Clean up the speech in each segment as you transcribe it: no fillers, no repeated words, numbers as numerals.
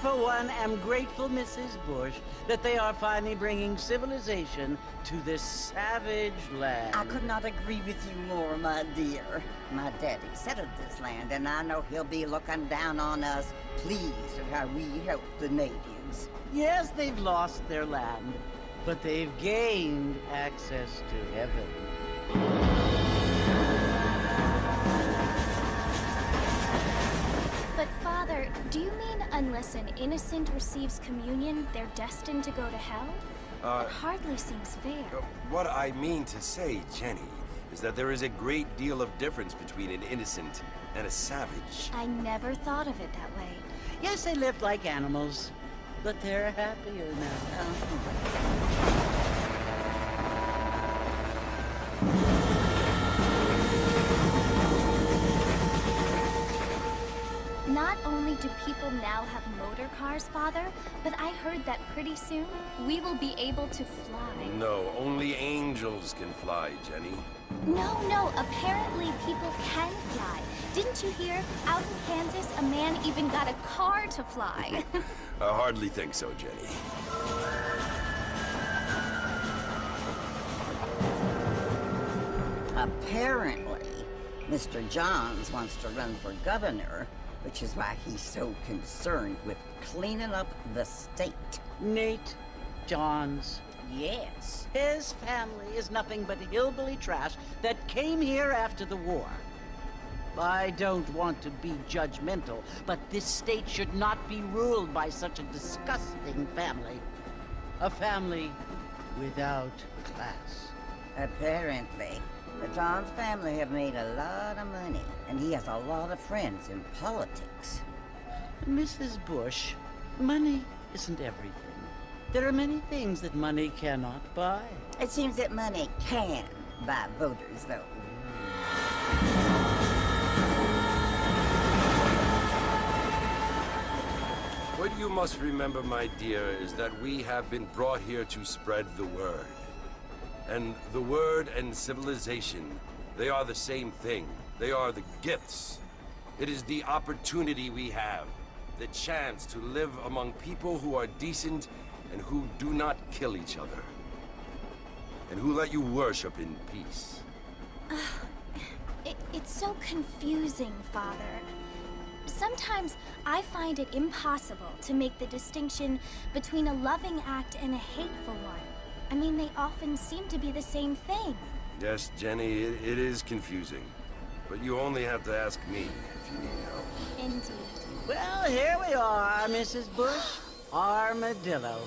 For one, am grateful, Mrs. Bush, that they are finally bringing civilization to this savage land. I could not agree with you more, my dear. My daddy settled this land, and I know he'll be looking down on us, pleased at how we help the natives. Yes, they've lost their land, but they've gained access to heaven. But, Father, do you mean unless an innocent receives communion, they're destined to go to hell? That hardly seems fair. What I mean to say, Jenny, is that there is a great deal of difference between an innocent and a savage. I never thought of it that way. Yes, they lived like animals, but they're happier now. Not only do people now have motor cars, Father, but I heard that pretty soon we will be able to fly. No, only angels can fly, Jenny. No, apparently people can fly. Didn't you hear? Out in Kansas, a man even got a car to fly. I hardly think so, Jenny. Apparently, Mr. Johns wants to run for governor, which is why he's so concerned with cleaning up the state. Nate Johns. Yes. His family is nothing but hillbilly trash that came here after the war. I don't want to be judgmental, but this state should not be ruled by such a disgusting family. A family without class. Apparently. The Johns family have made a lot of money, and he has a lot of friends in politics. Mrs. Bush, money isn't everything. There are many things that money cannot buy. It seems that money can buy voters, though. What you must remember, my dear, is that we have been brought here to spread the word. And the word and civilization, they are the same thing. They are the gifts. It is the opportunity we have, the chance to live among people who are decent and who do not kill each other. And who let you worship in peace. It's so confusing, Father. Sometimes I find it impossible to make the distinction between a loving act and a hateful one. I mean, they often seem to be the same thing. Yes, Jenny, it is confusing. But you only have to ask me if you need help. Indeed. Well, here we are, Mrs. Bush. Armadillo.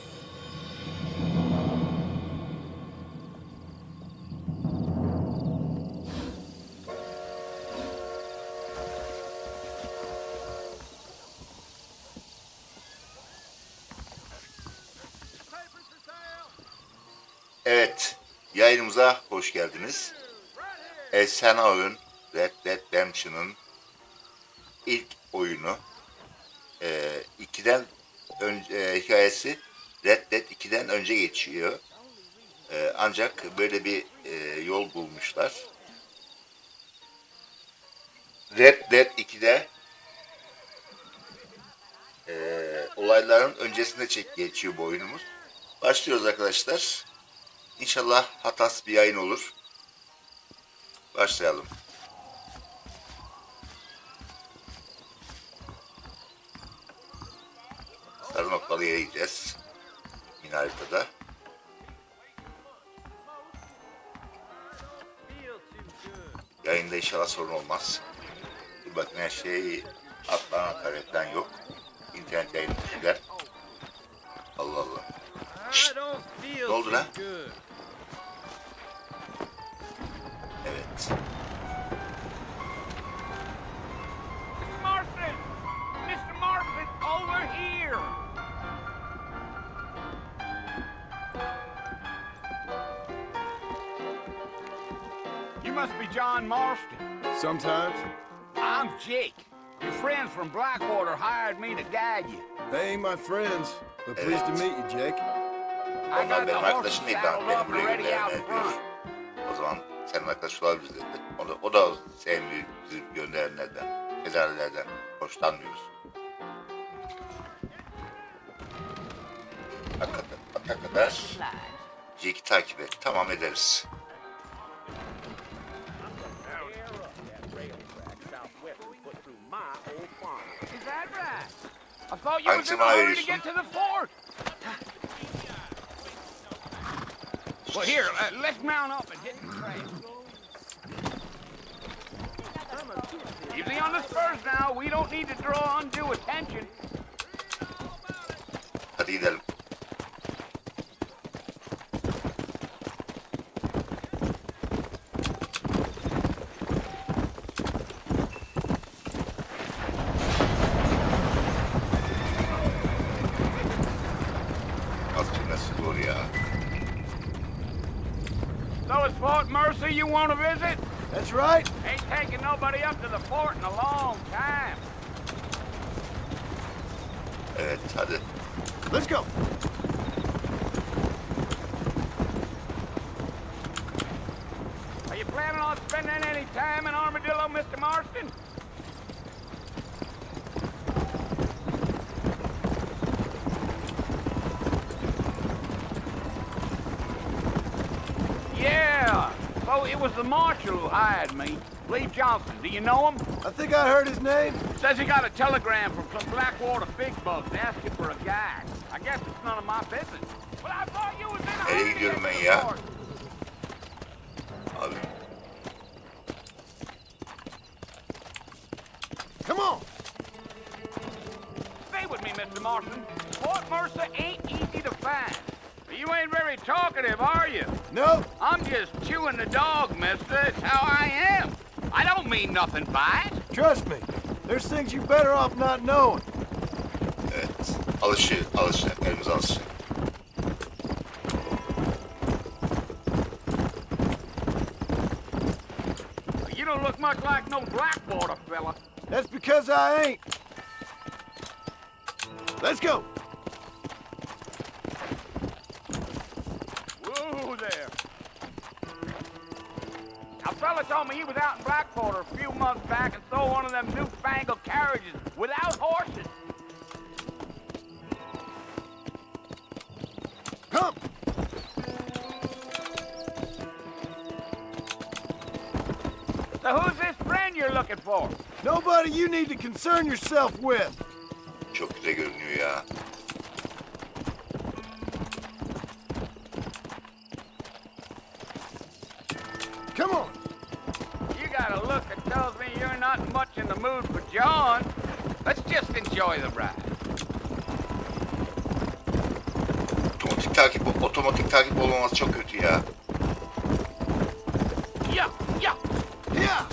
Evet, yayınımıza hoş geldiniz. Efsane oyun Red Dead Redemption'ın ilk oyunu. 2'den önce hikayesi Red Dead 2'den önce geçiyor. Ancak böyle bir yol bulmuşlar. Red Dead 2'de olayların öncesinde geçiyor bu oyunumuz. Başlıyoruz arkadaşlar. İnşallah hatasız bir yayın olur. Başlayalım. Sarı noktalı yere gideceğiz. Yine haritada. Yayında inşallah sorun olmaz. Dur bakın, her şey atlanan karetten yok. İnternet yayını düşler. Allah Allah. Şşt! Ne oldu lan? Evet. Mr. Marvin, over here! You must be John Marston. Sometimes. I'm Jake. Your friends from Blackwater hired me to guide you. They ain't my friends, but pleased to meet you, Jake. I Onlar got the benim horses arkadaşım değil, saddled beni up and buraya ready out göndermeye front. diyor. O zaman senin arkadaş olabilir dedi. O da sevmiyor bizi gönderenlerden, federallerden hoşlanmıyoruz. Ata kadar Jake'i takip et. Tamam, ederiz. Is that right? I thought you was in Hangisini a hurry to veriyorsun? get to the fort. Well, here, let's mount up and hit the trail. Easy on the spurs now. We don't need to draw undue attention. Hadi gidelim. Nasıl zor ya. So it's Fort Mercy you want to visit? That's right. Ain't taking nobody up to the fort in a long time. Evet, hadi. Let's go. Are you planning on spending any time in Armadillo, Mr. Marston? Yeah. So it was the marshal who hired me. Lee Johnson. Do you know him? I think I heard his name. Says he got a telegram from some Blackwater big bugs asking for a guide. I guess it's none of my business. But I thought you was in a Nereye hurry to gidiyorum get ben to ya? the fort. Abi. Come on. Stay with me, Mr. Marston. Fort Mercer ain't easy to find. You ain't very talkative, are you? No. I'm just chewing the dog, mister. It's how I am. I don't mean nothing by it. Trust me. There's things you're better off not knowing. Evet. Alışacak. Elimiz alışacak. You don't look much like no Blackwater fella. That's because I ain't. Let's go. Whoa there. A fella told me he was out in Blackwater a few months back and saw one of them newfangled carriages without horses. Come. So who's this friend you're looking for? Nobody you need to concern yourself with. Çok güzel görünüyor ya. Come on. You got a look that tells me you're not much in the mood for John. Let's just enjoy the ride. Otomatik takip olmaması çok kötü ya. Yeah, yeah. Yeah.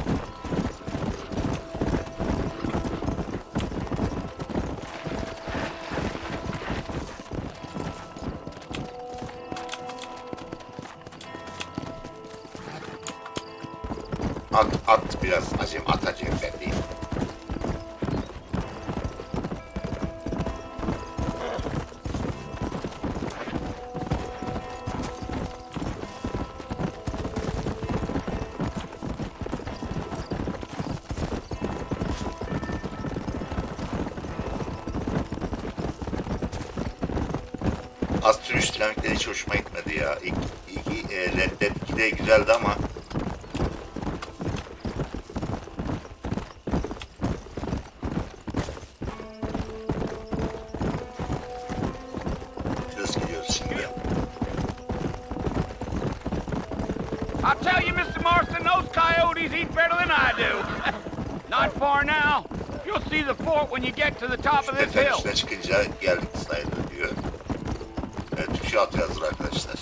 At biraz acem ben değil. Az sürüş dinamikleri hiç hoşuma gitmedi ya. Red Dead 2'de güzeldi ama nasıl gidiyoruz şimdi? I'll tell you, Mr. Marston, those coyotes eat better than I do. Not far now. You'll see the fort when you get to the top of this Tepenin hill. üstüne çıkınca geldik sayılır diyor. Evet, tuşu atıyoruz arkadaşlar.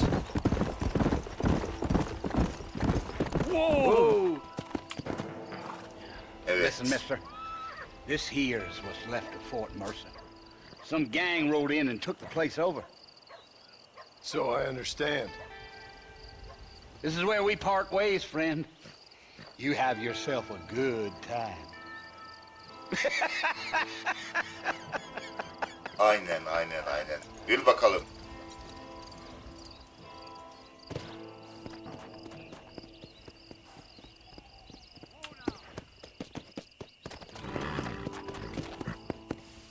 Whoa! Evet. Listen, mister. This here's what's left of Fort Mercer. Some gang rode in and took the place over. So I understand. This is where we part ways, friend. You have yourself a good time. Aynen. Yürü bakalım.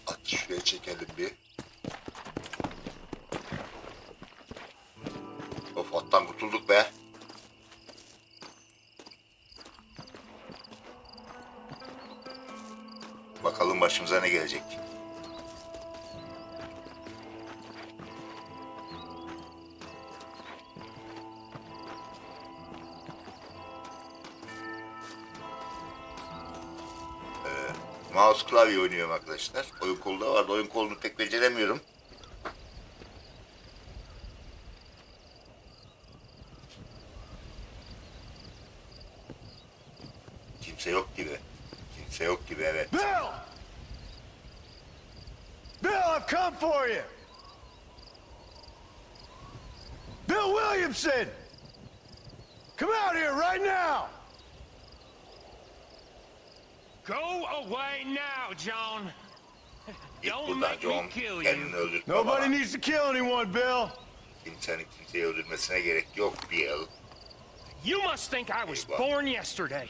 At şuraya çekelim bir. Of, attan kurtulduk be. Bakalım başımıza ne gelecek. Mouse klavye oynuyorum arkadaşlar. Oyun kolu da vardı. Oyun kolunu pek beceremiyorum. Kimse yok gibi evet. Bill! Bill, I've come for you! Bill Williamson! Come out here right now! Go away now, John. Git Don't buradan make me John. kill you. Kendini öldürtme Nobody bana. needs to kill anyone, Bill. Kimsenin kimseyi öldürmesine gerek yok Bill. You must think I was born yesterday.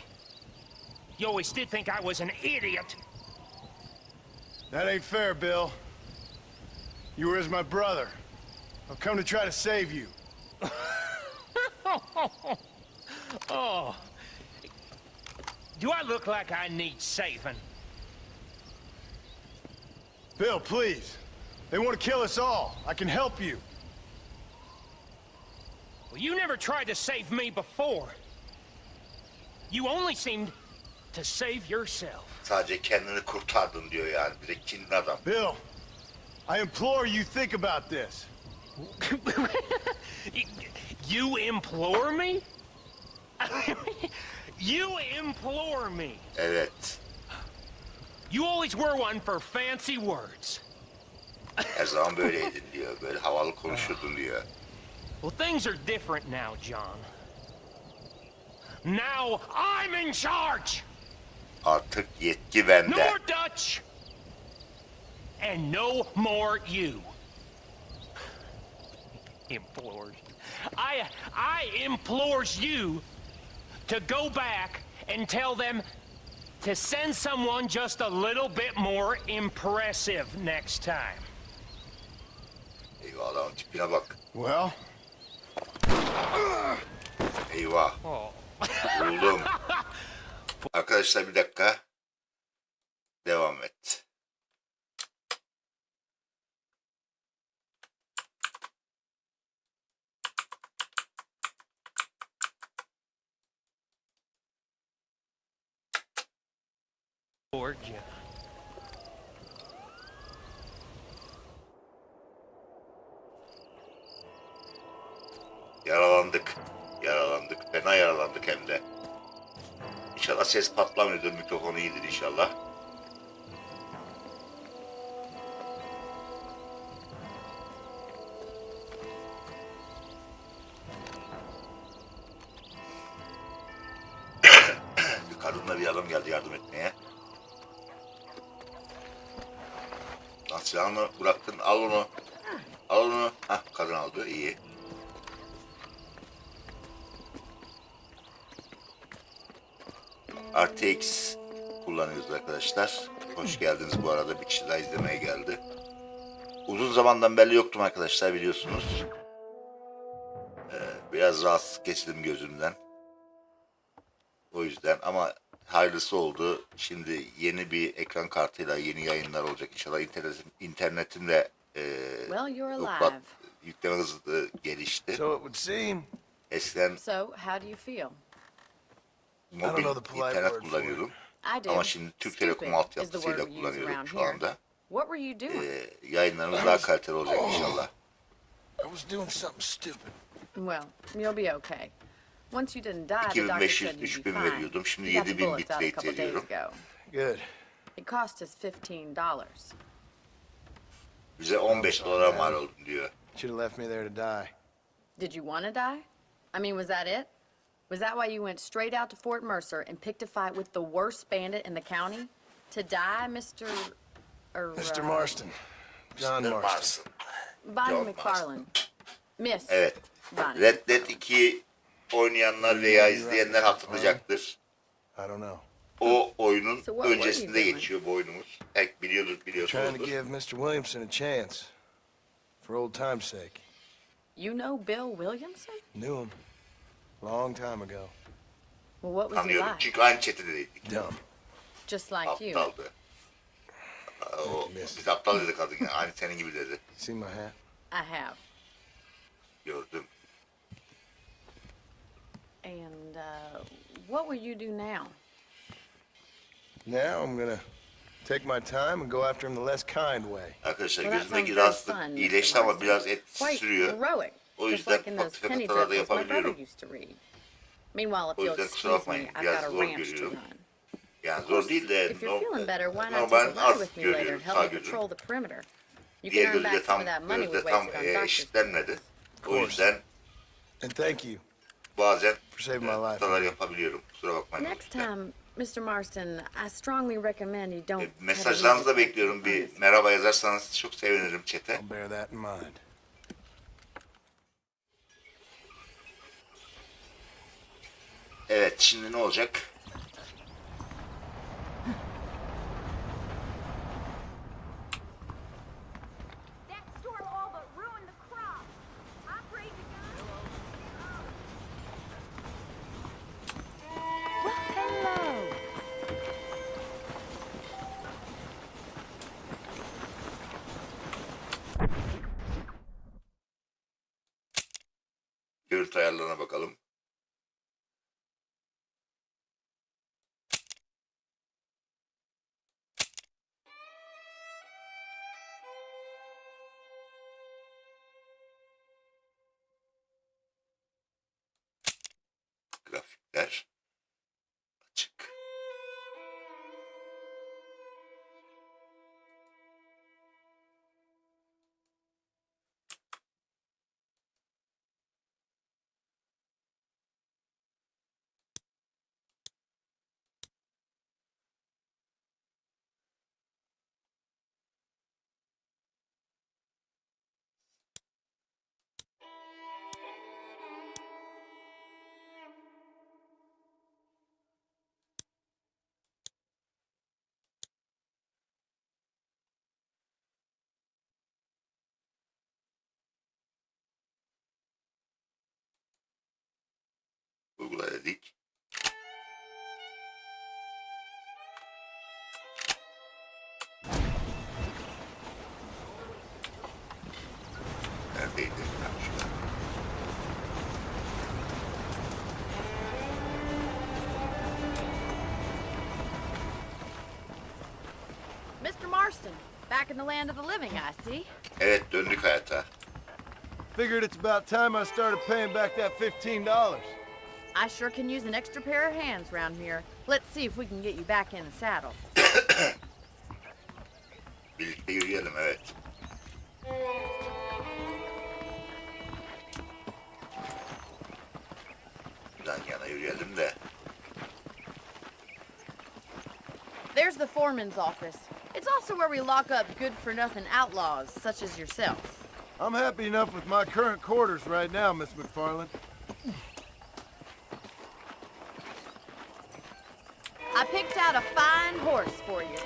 You always did think I was an idiot. That ain't fair, Bill. You were as my brother. I've come to try to save you. Oh. Do I look like I need saving? Bill, please. They want to kill us all. I can help you. Well, you never tried to save me before. You only seemed to save yourself. Sadece kendini kurtardın diyor yani. Bir de kinli adam. Bill, I implore you think about this. You implore me? You implore me. Evet. You always were one for fancy words. Her zaman böyleydin diyor. Böyle havalı konuşurdun diyor. Well, things are different now, John. Now I'm in charge. Artık yetki bende. No more Dutch. And no more you. Implores. I implores you to go back and tell them to send someone just a little bit more impressive next time. Eyvah, adamın tipine bak. Well, Eyvah. Oh. Vuruldum. Arkadaşlar bir dakika. Devam et. Georgia. Yaralandık. Fena yaralandık hem de. İnşallah ses patlamıyordur. Mikrofonu iyidir inşallah. adam geldi yardım etmeye. Lan silahını bıraktın. Al onu. Al onu. Hah, kadın aldı. İyi. RTX kullanıyoruz arkadaşlar. Hoş geldiniz bu arada. Bir kişi daha izlemeye geldi. Uzun zamandan beri yoktum arkadaşlar, biliyorsunuz. Biraz rahatsız geçirdim gözümden. O yüzden ama hayırlısı oldu. Şimdi yeni bir ekran kartıyla yeni yayınlar olacak inşallah. İnternetimle Well, you're ufak alive. yükleme hızı gelişti. So it would seem. Eskiden So, how do you feel? mobil know the polite internet word for kullanıyordum. I do. Ama şimdi Türk Telekom Stupid is the altyapısıyla word we use kullanıyorum around şu here. anda. What were you doing? Yayınlarımız daha kaliteli olacak inşallah. I was doing something stupid. Well, you'll be okay. Once you didn't die, the doctor 2500, said you'd be 3000 fine. veriyordum. Şimdi You got the 7000 bullets out a bitrate couple days veriyorum. ago. Good. It cost us $15. Bize $15 mal oldu diyor. Should have left me there to die. Did you want to die? I mean, was that it? Was that why you went straight out to Fort Mercer and picked a fight with the worst bandit in the county? To die, Mr. Mr. Marston. John Mr. Marston. Bonnie John McFarlane. Miss. Evet. Bonnie. Red Dead 2'yi oynayanlar veya izleyenler hatırlayacaktır. I don't know. O oyunun So what were you öncesinde doing? geçiyor bu oyunumuz. Pek Trying to biliyorsunuzdur. give Mr. Williamson a chance. For old time's sake. You know Bill Williamson? Knew him. Long time ago. Well, what was he Tanıyorum like? çünkü aynı çetedeydik. Dumb. Just like you. Aptaldı. O, biz aptal dedi kadın ya. Aynı senin gibi dedi. See my hat? I have. Gördüm. And what will you do now? Now I'm gonna take my time and go after him the less kind way. Arkadaşlar Well, that gözümdeki sounds rahatsızlık very fun, iyileşti Mr. ama Marston. biraz etkisi Quite sürüyor. heroic. O Just yüzden like in ufak those tefek penny hatalar da dreadfuls my brother yapabiliyorum. used to read. Meanwhile, if O you'll yüzden kusura excuse me, bakmayın, I've biraz got a zor ranch to görüyorum. run. Yani Of zor course, değil de if you're feeling better, why not normal take a ride az with me later görüyorum, and help sağ me gözüm. patrol the perimeter? You Diğer can earn gözü de back some tam, of that money we gözde tam wasted on doctor's eşitlenmedi. O course. yüzden And thank you. bazen For saving my life. hatalar yapabiliyorum. Kusura bakmayın. Next time, Mr. Marston, I strongly recommend you don't. Mesajlarınızı da bekliyorum. Bir merhaba yazarsanız çok sevinirim chat'e. I'll bear that in mind. Evet, şimdi ne olacak? That storm all but ruined the crop. Operate the gun. Well, hello. Görüntü ayarlarına bakalım. Grafikler açık. Uygula dedik. Neredeydi? Ha, şurada. Mr. Marston, back in the land of the living, I see. Evet, döndük hayata. Figured it's about time I started paying back that $15. I sure can use an extra pair of hands round here. Let's see if we can get you back in the saddle. Birlikte yürüyelim, evet. Yan yana yürüyelim de. There's the foreman's office. It's also where we lock up good-for-nothing outlaws, such as yourself. I'm happy enough with my current quarters right now, Miss McFarland. I picked out a fine horse for you.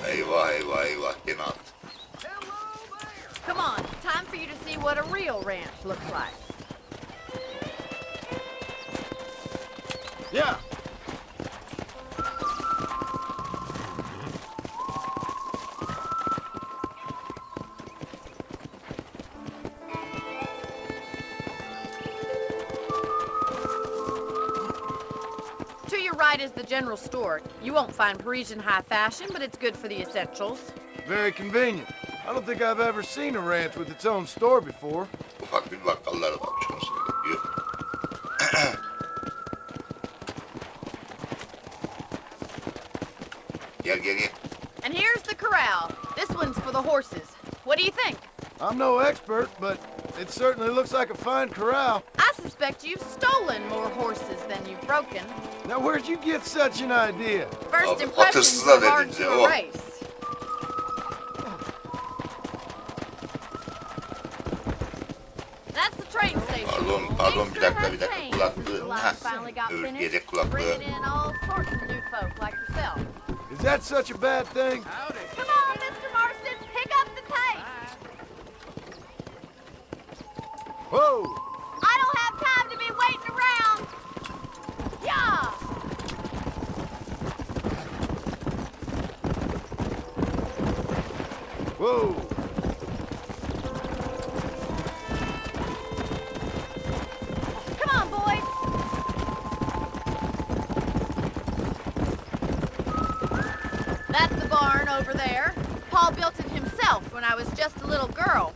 Eyvah eyvah eyvah gene at. Come on, time for you to see what a real ranch looks like. Yeah. To your right is the general store. You won't find Parisian high fashion, but it's good for the essentials. Very convenient. I don't think I've ever seen a ranch with its own store before. Ufak bir bakkallar varmış onu söylüyor. Gel gel gel. And here's the corral. This one's for the horses. What do you think? I'm no expert, but it certainly looks like a fine corral. I suspect you've stolen more horses than you've broken. Now, where'd you get such an idea? First Abi, impressions atırsıza are hard dedince to o. erase. That's the train station. Pardon bir dakika Extra has changed since the kulaklığı. line finally got Öbür finished, yedek kulaklığı. bringing in all sorts of new folk like yourself. Is that such a bad thing? Come on, Mr. Marston, pick up the pace. Whoa! I don't have time to be waiting around. Yeah. Whoa! Come on, boys. That's the barn over there. Paul built it himself when I was just a little girl.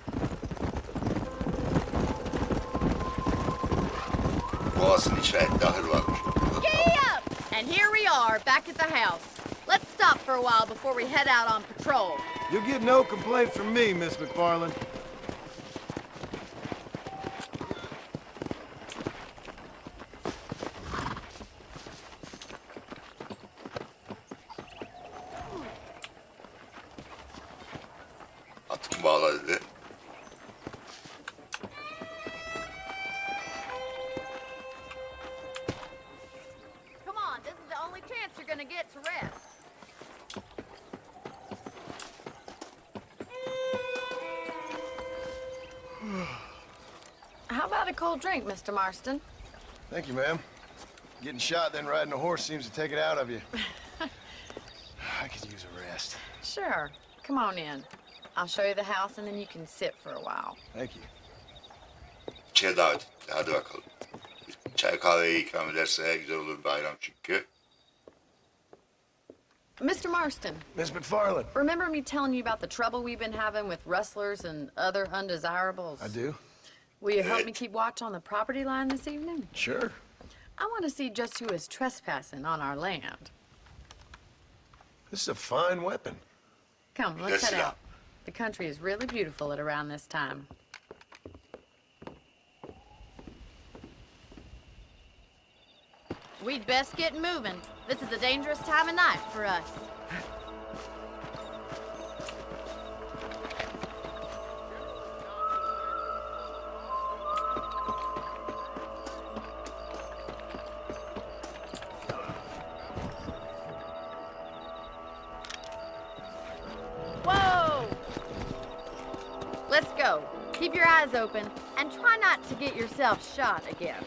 Boğazın içeride ahır varmış. Giddy up! And here we are, back at the house. Let's stop for a while before we head out on patrol. You'll get no complaint from me, Miss McFarland. Atımı bağla dedi. Come on, this is the only chance you're gonna get to rest. How about a cold drink, Mr. Marston? Thank you, ma'am. Getting shot, then riding a horse seems to take it out of you. I could use a rest. Sure. Come on in. I'll show you the house and then you can sit for a while. Thank you. İçeri davet etti. Hadi bakalım. Bir çay kahveyi ikram ederse güzel olur bir bayram çünkü. Mr. Marston, Miss McFarland. remember me telling you about the trouble we've been having with rustlers and other undesirables? I do? Will you help me keep watch on the property line this evening? Sure. I want to see just who is trespassing on our land. This is a fine weapon. Come, let's head Yes, out. The country is really beautiful at around this time. We'd best get moving. This is a dangerous time of night for us. Whoa! Let's go. Keep your eyes open and try not to get yourself shot again.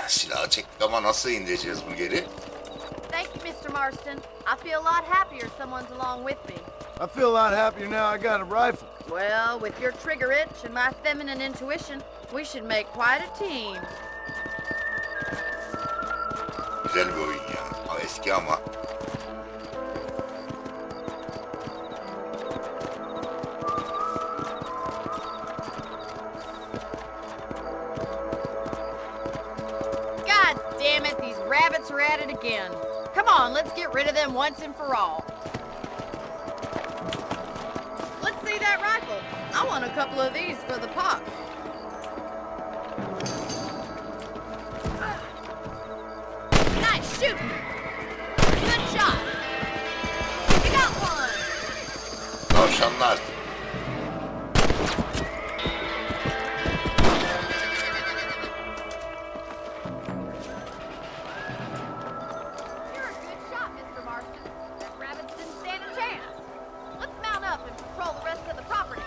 Silahı çektik ama nasıl indireceğiz bunu geri? Thank you, Mr. Marston. I feel a lot happier someone's along with me. I feel a lot happier now I got a rifle. Well, with your trigger itch and my feminine intuition, we should make quite a team. Güzel bir oyun ya. Ama eski ama. God damn it, these rabbits are at it again. Come on, let's get rid of them once and for all. Let's see that rifle. I want a couple of these for the pop. shooting. Good shot. You got one. Tavşanlar. You're a good shot, Mr. Marston. That rabbits didn't stand a chance. Let's mount up and patrol the rest of the property.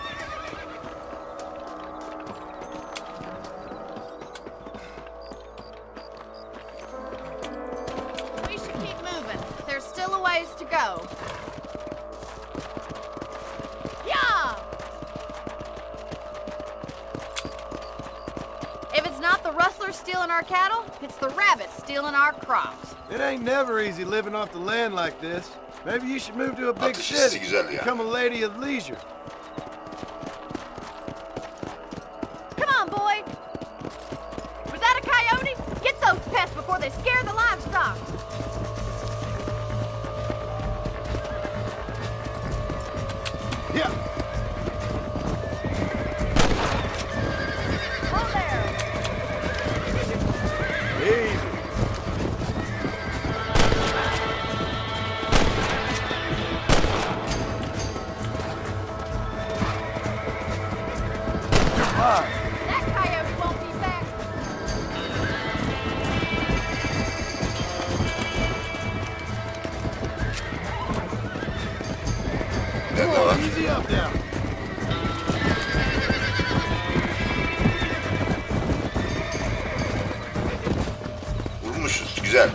We should keep moving. There's still a ways to go. Yeah! If it's not the rustlers stealing our cattle, it's the rabbits stealing our crops. It ain't never easy living off the land like this. Maybe you should move to a big Atış hissi city. güzel ya. Become a lady of leisure. Come on, boy! Was that a coyote? Get those pests before they scare the livestock! Yeah. Hold there! Easy. Goodbye. That coyote won't be back. Ne de var? Easy up now. Vurmuşuz. Güzel.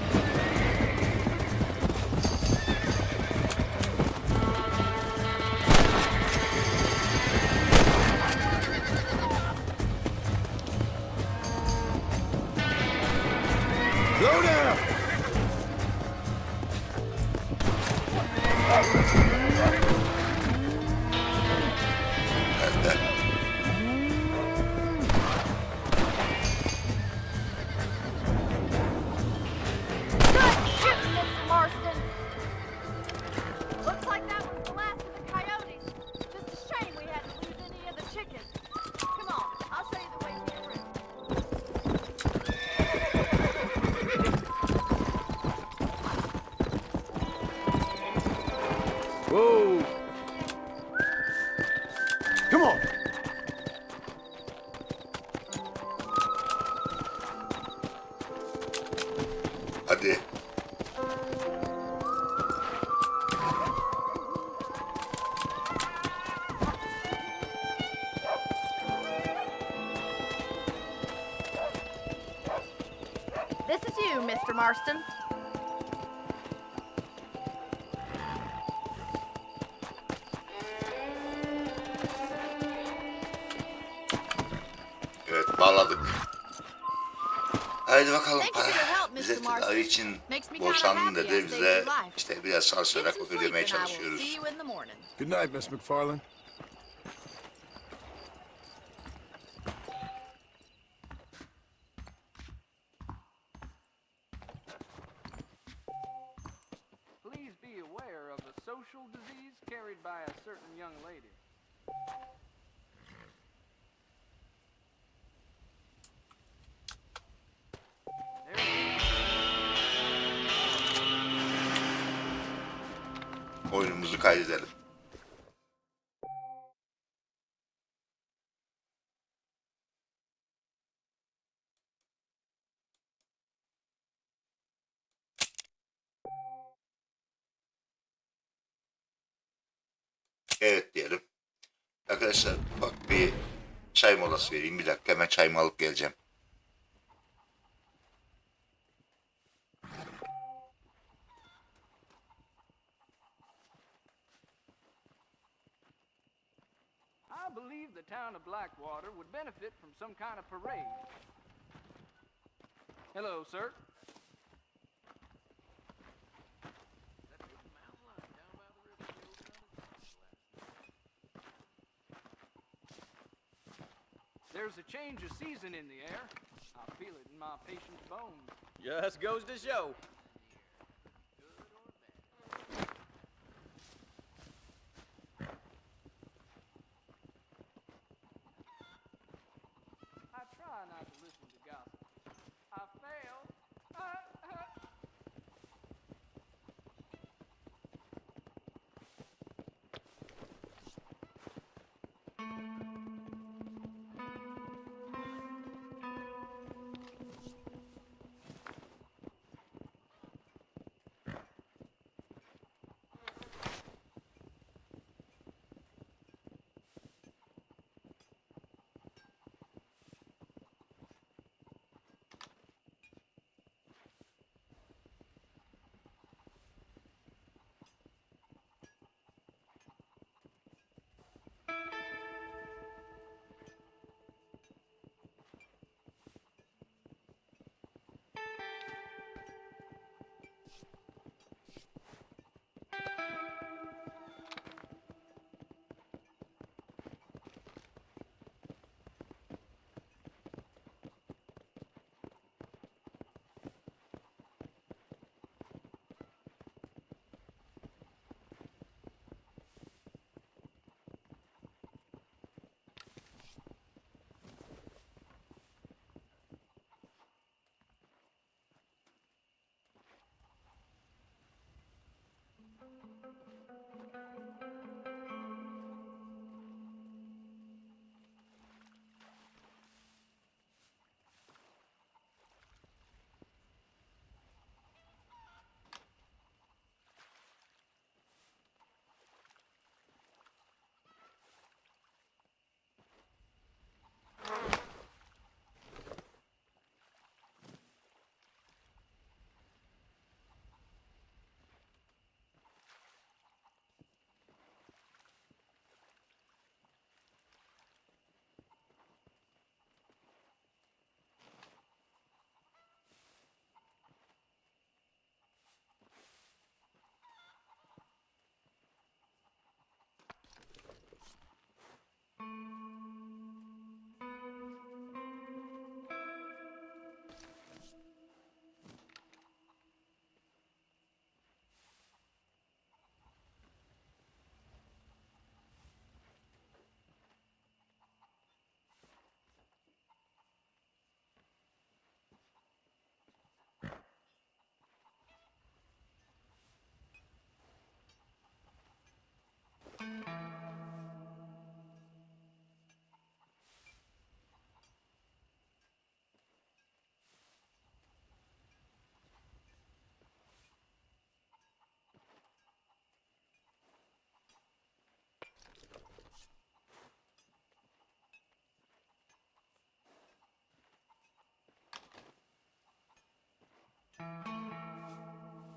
Slow down. Nerede? Good shooting, Mr. Marston! Looks like that was the last of the coyotes. Just a shame we had to lose any of the chickens. Come on, I'll show you the way to get rid. Whoa. Come on. Hadi. This is you, Mr. Marston. Evet, bağladık. Haydi bakalım Thank you para. for your help, Bize Mr. Marston. tedavi için Makes me kinda borçlandın happy I dedi. saved Bize your life. işte biraz sarsarak Get some sleep ödemeye and I will çalışıyoruz. see you in the morning. Good night, Miss McFarland. Please be aware of a social disease carried by a certain young lady. Oyunumuzu kaydedelim. Evet diyelim. Arkadaşlar bak bir çay molası vereyim. Bir dakika hemen çayımı alıp geleceğim. I believe the town of Blackwater would benefit from some kind of parade. Hello, sir. There's a change of season in the air. I feel it in my patient's bones. Just goes to show. I try not to listen to gossip. I fail.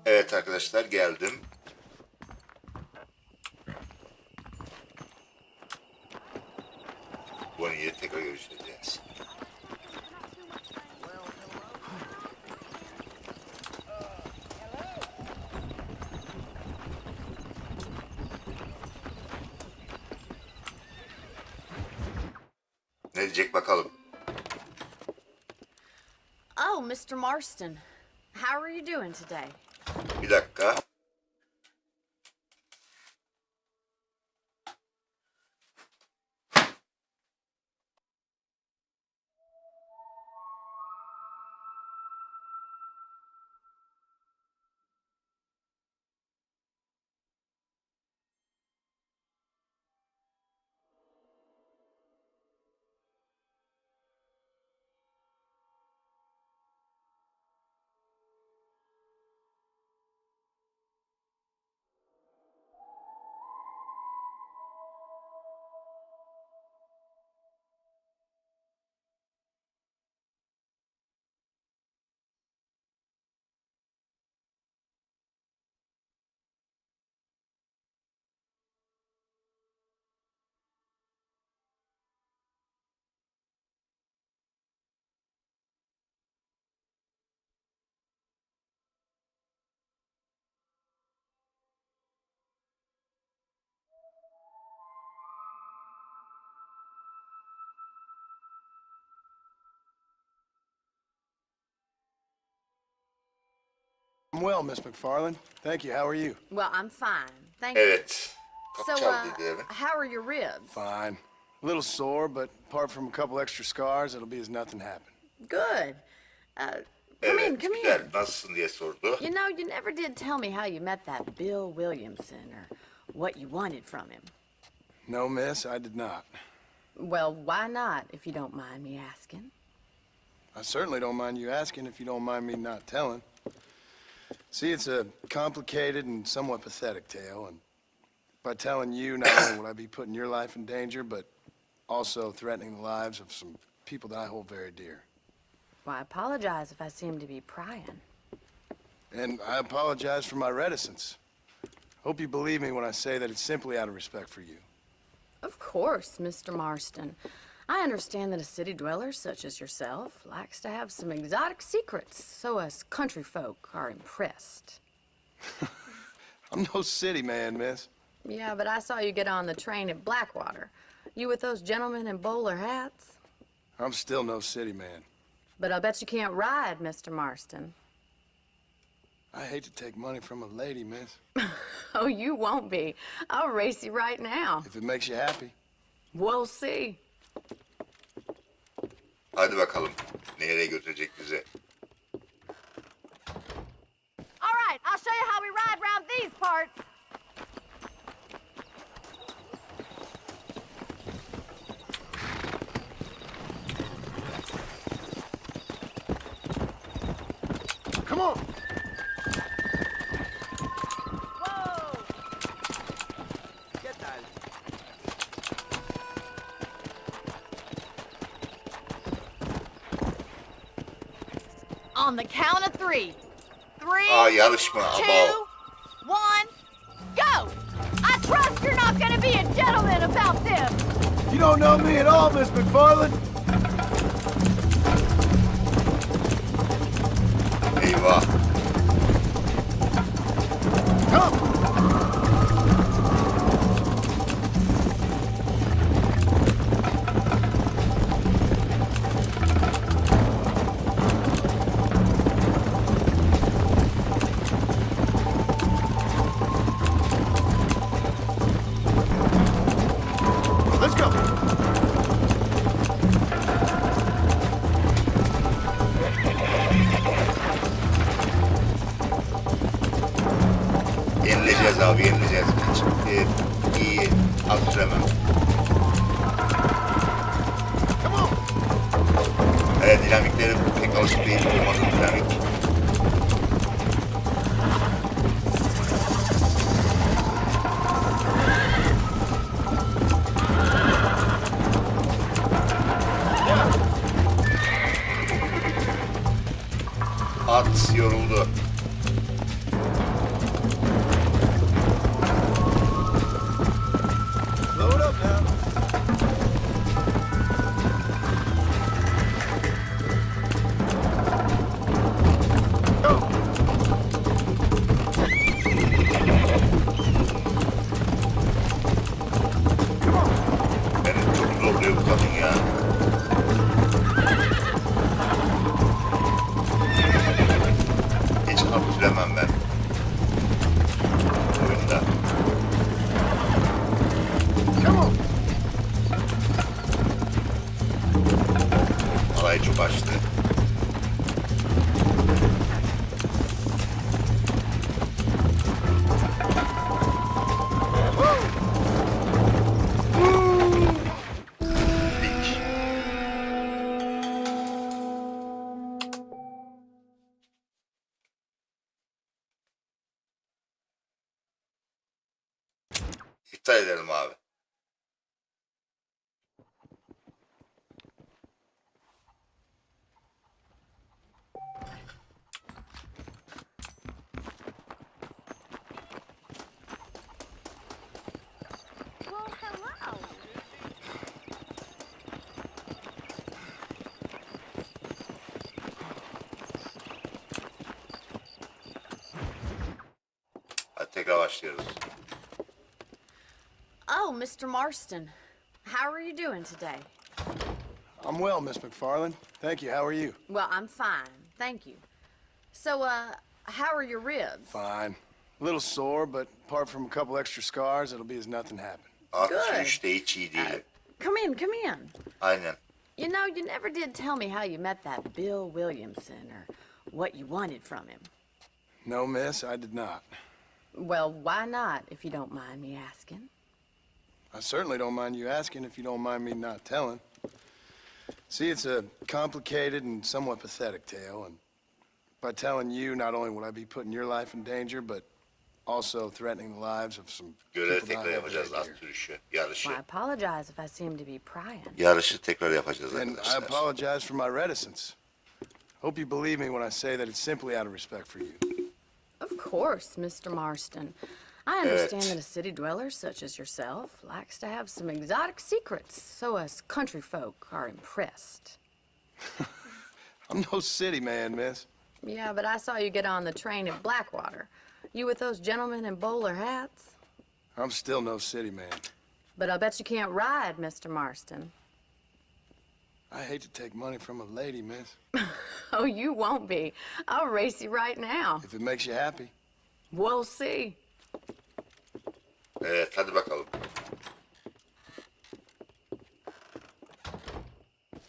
Evet arkadaşlar geldim. Bonnie'ye tekrar görüşeceğiz. Ne diyecek bakalım. Oh, Mr. Marston. How are you doing today? Bir dakika. I'm well, Miss McFarland. Thank you. How are you? Well, I'm fine. Thank you. Evet. Kapı So, çaldı dedi. how are your ribs? Fine. A little sore, but apart from a couple extra scars, it'll be as nothing happened. Good. Come in, Evet, come güzel. in. Nasılsın diye sordu. You know, you never did tell me how you met that Bill Williamson or what you wanted from him. No, miss, I did not. Well, why not, if you don't mind me asking? I certainly don't mind you asking if you don't mind me not telling. See, it's a complicated and somewhat pathetic tale, and by telling you, not only will I be putting your life in danger, but also threatening the lives of some people that I hold very dear. Well, I apologize if I seem to be prying. And I apologize for my reticence. Hope you believe me when I say that it's simply out of respect for you. Of course, Mr. Marston. I understand that a city dweller such as yourself likes to have some exotic secrets, so us country folk are impressed. I'm no city man, miss. Yeah, but I saw you get on the train at Blackwater. You with those gentlemen in bowler hats? I'm still no city man. But I'll bet you can't ride, Mr. Marston. I hate to take money from a lady, miss. Oh, you won't be. I'll race you right now. If it makes you happy. We'll see. Hadi bakalım. Nereye götürecek bizi? All right, I'll show you how we ride around these parts. Come on! Whoa! ¿Qué tal? On the count of three. Three, Aa yarışma. Abo. 2, 1, go! I trust you're not gonna be a gentleman about this. You don't know me at all, Miss McFarland. Eyvah. Come! Let's go! Yenileceğiz abi, yenileceğiz. Hiç iyi az süremem. Come on! Evet, dinamiklerim pek alışık değil. Olmadı dinamik. At yoruldu. kadın ya. Hiç hafiflemem ben. Oyunda. Alaycı başlı. Dik. İptal edelim abi. Well, hello. Hadi tekrar başlıyoruz. Oh, Mr. Marston. How are you doing today? I'm well, Miss McFarland. Thank you. How are you? Well, I'm fine. Thank you. So, how are your ribs? Fine. A little sore, but apart from a couple extra scars, it'll be as nothing happened. Aklı Good. işte hiç iyi değilim. Come in. Aynen. You know, you never did tell me how you met that Bill Williamson or what you wanted from him. No, miss, I did not. Well, why not, if you don't mind me asking? I certainly don't mind you asking if you don't mind me not telling. See, it's a complicated and somewhat pathetic tale, and by telling you, not only would I be putting your life in danger, but also threatening the lives of some Görev people tekrar not yapacağız over at here. sürüşü. Yarışı. Well, I apologize if I seem to be prying. Yarışı tekrar yapacağız And I arkadaşlar. apologize for my reticence. Hope you believe me when I say that it's simply out of respect for you. Of course, Mr. Marston. I understand that a city dweller such as yourself likes to have some exotic secrets, so us country folk are impressed. I'm no city man, miss. Yeah, but I saw you get on the train at Blackwater. You with those gentlemen in bowler hats? I'm still no city man. But I bet you can't ride, Mr. Marston. I hate to take money from a lady, miss. Oh, you won't be. I'll race you right now. If it makes you happy. We'll see. Evet, hadi bakalım.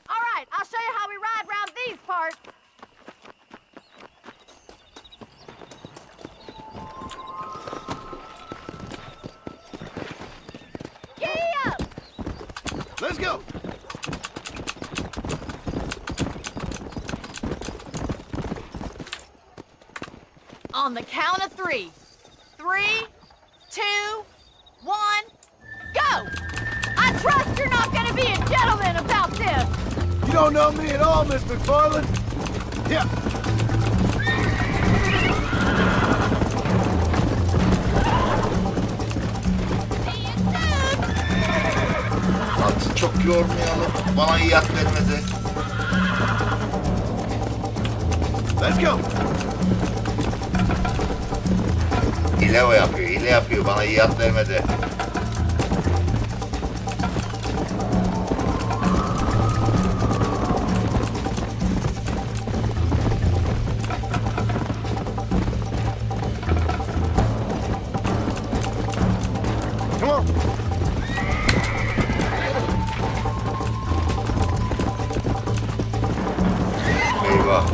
All right, I'll show you how we ride around these parts. Giddy up! Let's go! On the count of 3. 3, 2, 1, go! I trust you're not gonna be a gentleman about this! You don't know me at all, Miss McFarland. Yeah. See you soon! Atı çok yormayalım. Bana iyi at vermedi. Let's go. Hile yapıyor. Bana iyi at vermedi. Come on. Eyvah.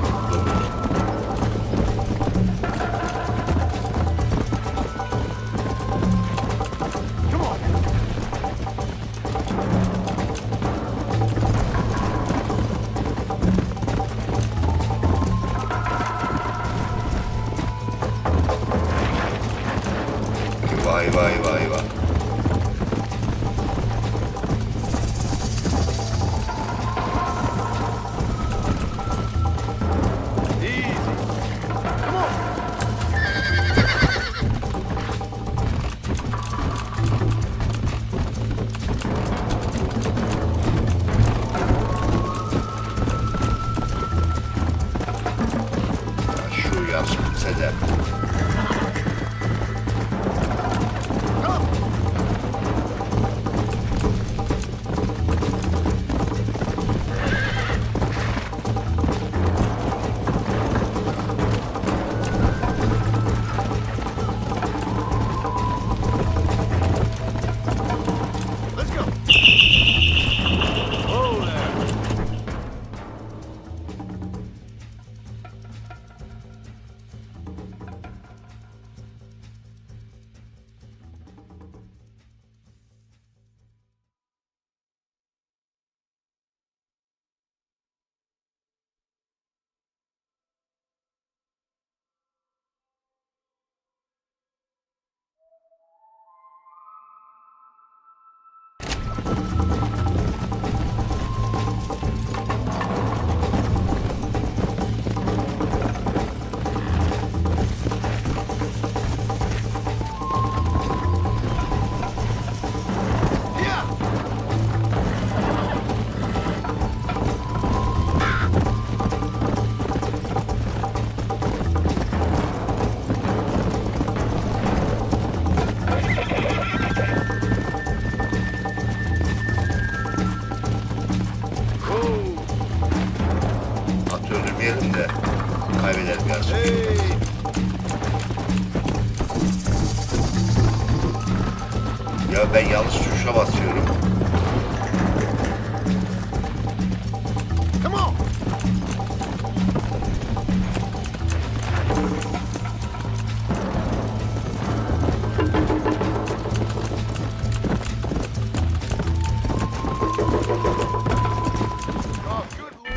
Come on. Eyvah. Easy. Come on. Şu yarış bitse de. Come on. Ya ben yanlış tuşa basıyorum. Come on! Oh, good Lord.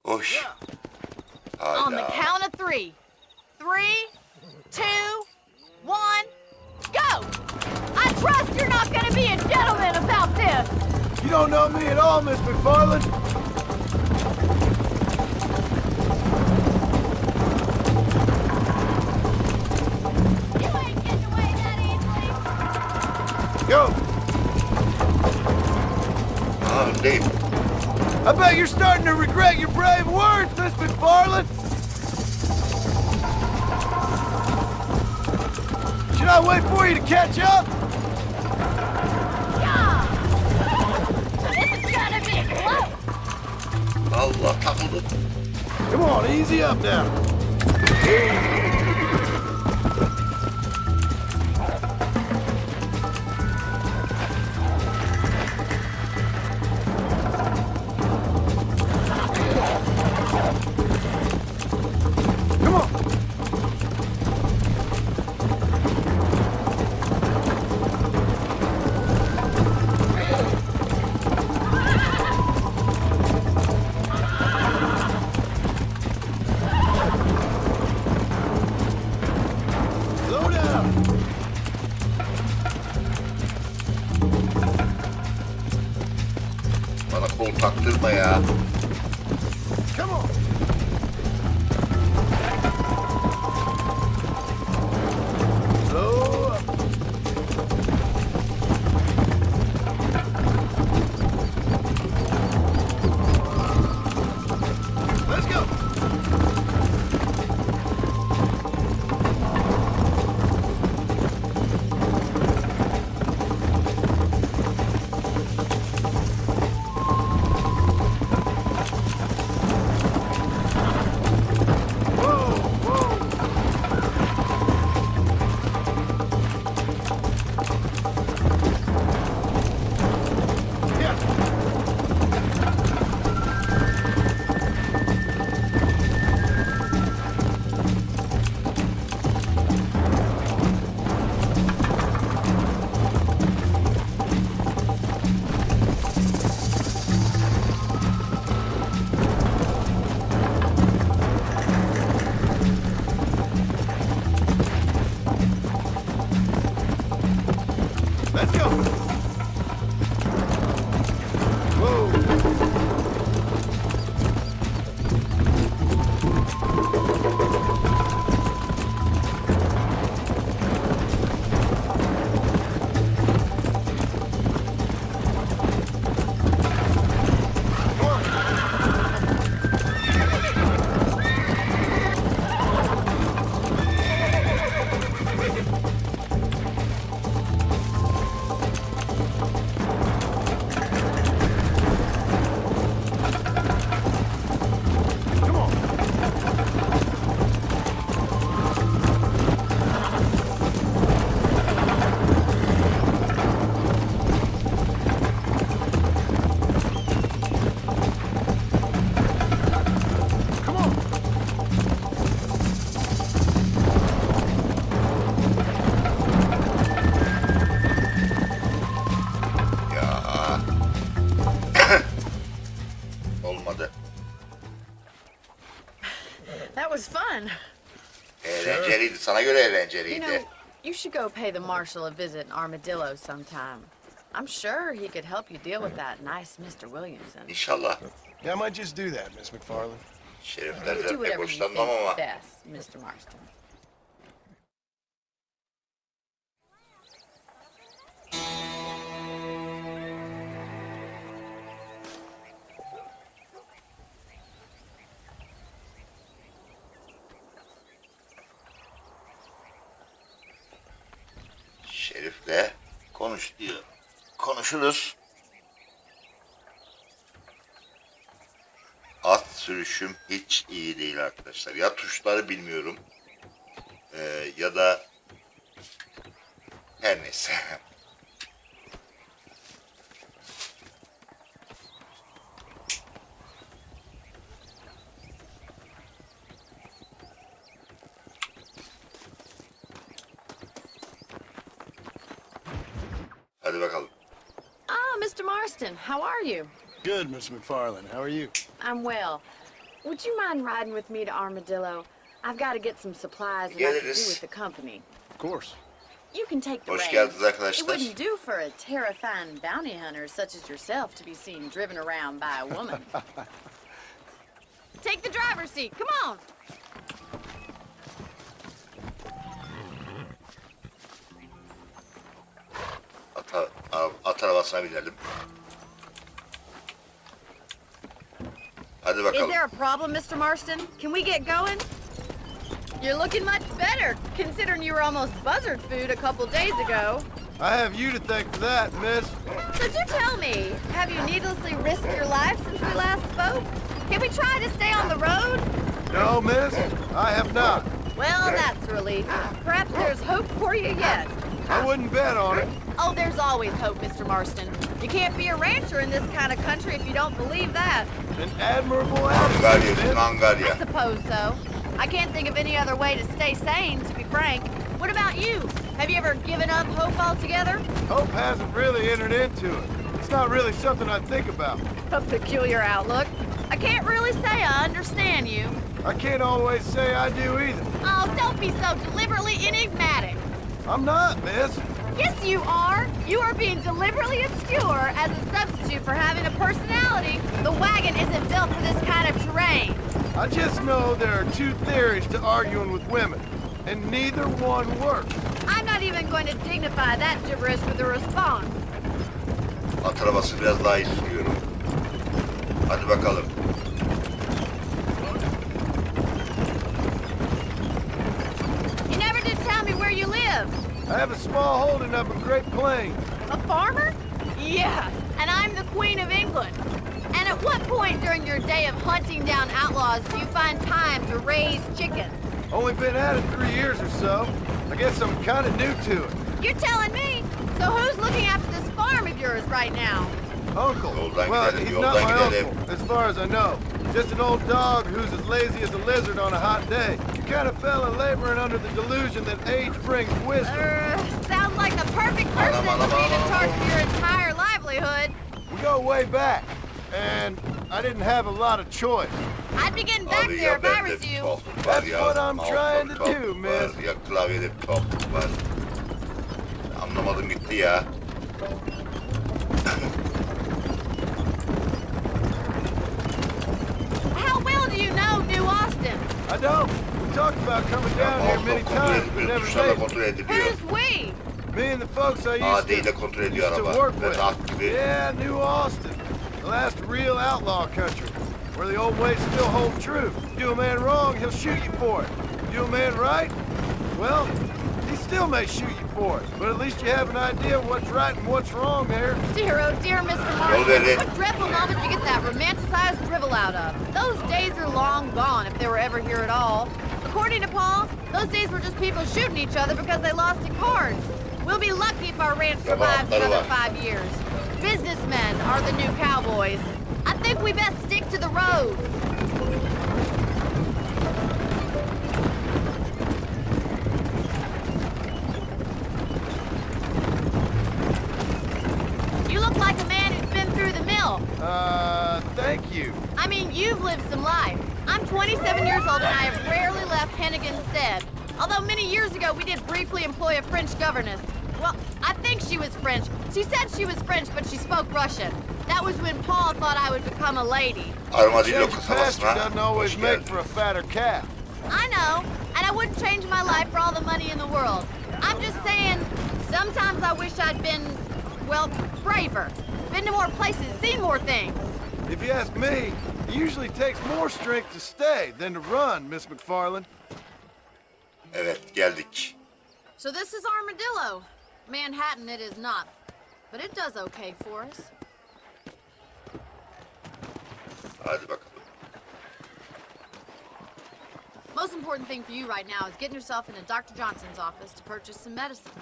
Hoş. On the Hala. count of three. 3, 2, 1, go! I trust you're not gonna be a gentleman about this. You don't know me at all, Miss McFarland. You ain't getting away that easily. Go! Aa, öndeyim. I bet you're starting to regret your brave words, Miss McFarland. Should I wait for you to catch up? Yeah! This is gonna be close. Allah, takıldım. Come on, easy up now. Come on. Slow down. Bana kol taktırma ya. Come on. Slow up. Let's go. Whoa, whoa. Yeah. Let's go. Whoa. Come on. Come on. Ya. Olmadı. That was fun. Eğlenceliydi. Sana göre You eğlenceliydi. know, you should go pay the marshal a visit in Armadillo sometime. I'm sure he could help you deal with that nice Mr. Williamson. İnşallah. Yeah, I might just do that, Miss McFarland. You Şeriflerden do pek whatever you hoşlanmam think's ama. best, Mr. Marston. Şerif'le konuş diyor. Konuşuruz. At sürüşü görüşüm hiç iyi değil arkadaşlar. Ya tuşları bilmiyorum ya da her neyse. Hadi bakalım. Ah, Mr. Marston, how are you? Good, Miss McFarland. How are you? I'm well. Would you mind riding with me to Armadillo? I've got to get some supplies that I could do with the company. Of course. You can take the Hoş reins. geldiniz It arkadaşlar. wouldn't do for a terrifying bounty hunter such as yourself to be seen driven around by a woman. Take the driver's seat. Come on. At arabasına binelim. Hadi Is bakalım. there a problem, Mr. Marston? Can we get going? You're looking much better, considering you were almost buzzard food a couple days ago. I have you to thank for that, miss. So do tell me, have you needlessly risked your life since we last spoke? Can we try to stay on the road? No, miss, I have not. Well, that's a relief. Perhaps there's hope for you yet. I wouldn't bet on it. Oh, there's always hope, Mr. Marston. You can't be a rancher in this kind of country if you don't believe that. An admirable attitude, Angarya, miss. I Angarya. suppose so. I can't think of any other way to stay sane, to be frank. What about you? Have you ever given up hope altogether? Hope hasn't really entered into it. It's not really something I think about. A peculiar outlook. I can't really say I understand you. I can't always say I do either. Oh, don't be so deliberately enigmatic. I'm not, miss. Yes, you are. You are being deliberately obscure as a substitute for having a personality. The wagon isn't built for this kind of terrain. I just know there are two theories to arguing with women, and neither one works. I'm not even going to dignify that gibberish with a response. At arabası biraz daha iyi sürüyorum. Hadi bakalım. You never did tell me where you live. I have a small holding up in Great Plains. A farmer? Yeah, and I'm the Queen of England. And at what point during your day of hunting down outlaws do you find time to raise chickens? Only been at it 3 years or so. I guess I'm kind of new to it. You're telling me? So who's looking after this farm of yours right now? Uncle. Yoldan Well, gidelim, he's yoldan not my gidelim. uncle, as far as I know. Just an old dog who's as lazy as a lizard on a hot day. You kind of fella laboring under the delusion that age brings wisdom. Sounds like the perfect person to be in charge of your entire livelihood. We go way back, and I didn't have a lot of choice. I'd be getting back Abi there ya if I bende was you. top var That's ya. what I'm mouse trying to top do, var, miss. Ya klavyede top var. Anlamadım gitti ya. How well do you know New Austin? I don't. We talked about coming down here many Mouse'la kontrol times, but ediliyor. never Tuşlarla made it. kontrol ediliyor. Who's we? Me and the folks I AD used ile kontrol ediyor to araba. work Ve with. at gibi. Yeah, New Austin. The last real outlaw country, where the old ways still hold true. Do a man wrong, he'll shoot you for it. Do a man right, well, he still may shoot you for it. But at least you have an idea of what's right and what's wrong there. Dear, oh dear, Mr. Yol Marston. verin. What dreadful moment you get that romanticized drivel out of? Those days are long gone, if they were ever here at all. According to Paul, those days were just people shooting each other because they lost at cards. We'll be lucky if our ranch survives another 5 years. Businessmen are the new cowboys. I think we best stick to the road. You look like a man who's been through the mill. Thank you. I mean, you've lived some life. I'm 27 years old and I have rarely left Hennigan's stead. Although many years ago we did briefly employ a French governess. Well, I think she was French. She said she was French, but she spoke Russian. That was when Paul thought I would become a lady. Armadillo Change of pasture kasabasına doesn't always hoş make geldin. for a fatter calf. I know, and I wouldn't change my life for all the money in the world. I'm just saying, sometimes I wish I'd been, well, braver. Been to more places, seen more things. If you ask me, it usually takes more strength to stay than to run, Miss McFarland. Evet geldik. So this is Armadillo. Manhattan it is not, but it does okay for us. Hadi bakalım. Most important thing for you right now is getting yourself into Dr. Johnson's office to purchase some medicine.